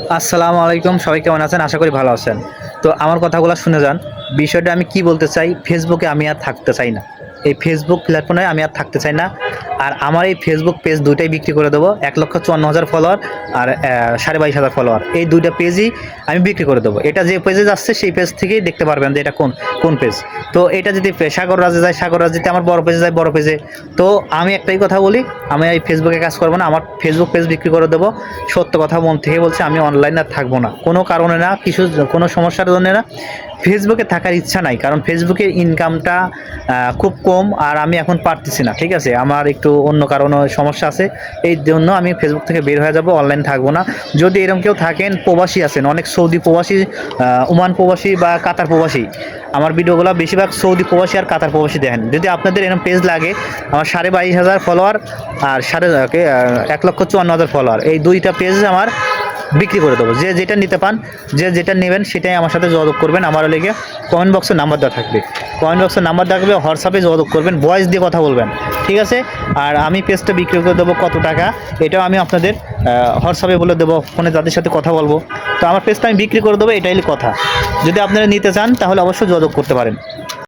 আসসালামু আলাইকুম, সবাই কেমন আছেন? আশা করি ভালো আছেন। তো আমার কথাগুলো শুনে যান। বিষয়টা আমি কি বলতে চাই, ফেসবুকে আমি আর থাকতে চাই না। এই ফেসবুক প্ল্যাটফর্মে আমি আর থাকতে চাই না। আর আমার এই ফেসবুক পেজ ২ টাই বিক্রি করে দেবো। ১,৫৪,০০০ ফলোয়ার আর ২২,৫০০ ফলোয়ার। এই ২ টা পেজই আমি বিক্রি করে দেবো। এটা যে পেজে যাচ্ছে সেই পেজ থেকেই দেখতে পারবেন যে এটা কোন পেজ। তো এটা যদি সাগর রাজে যায়, সাগর রাজ যদি আমার বড় পেজে যায়, বড় পেজে। তো আমি একটাই কথা বলি, আমি এই ফেসবুকে কাজ করব না। আমার ফেসবুক পেজ বিক্রি করে দেবো। সত্য কথা মন থেকে বলছি, আমি অনলাইনে আর থাকবো না। কোনো কারণে না, কোনো সমস্যার জন্যে না। ফেসবুকে থাকার ইচ্ছা নাই। কারণ ফেসবুকের ইনকামটা খুব কম আর আমি এখন পারতেছি না। ঠিক আছে? আমার একটু অন্য কারণে সমস্যা আছে। এই জন্য আমি ফেসবুক থেকে বের হয়ে যাব, অনলাইন থাকবো না। যদি এরকম কেউ থাকেন, প্রবাসী আছেন, অনেক সৌদি প্রবাসী, ওমান প্রবাসী বা কাতার প্রবাসী। আমার ভিডিওগুলো বেশিরভাগ সৌদি প্রবাসী আর কাতার প্রবাসী দেখেন। যদি আপনাদের এরকম পেজ লাগে, আমার 22,500 ফলোয়ার আর 1,54,000 ফলোয়ার, এই 2 টা পেজ আমার বিক্রি করে দেবো। যে যেটা নিতে পান, যে যেটা নেবেন সেটাই আমার সাথে যোগাযোগ করবেন। আমার লেগে কমেন্ট বক্সে নাম্বার দেওয়া থাকবে, কমেন্ট বক্সে নাম্বার থাকবে, হোয়াটসঅ্যাপে যোগাযোগ করবেন, ভয়েস দিয়ে কথা বলবেন। ঠিক আছে? আর আমি পেজটা বিক্রি করে দেবো কত টাকা, এটাও আমি আপনাদের হোয়াটসঅ্যাপে বলে দেবো, ফোনে যাদের সাথে কথা বলবো। তো আমার পেজটা আমি বিক্রি করে দেবো, এটাই কথা। যদি আপনারা নিতে চান তাহলে অবশ্যই যোগাযোগ করতে পারেন।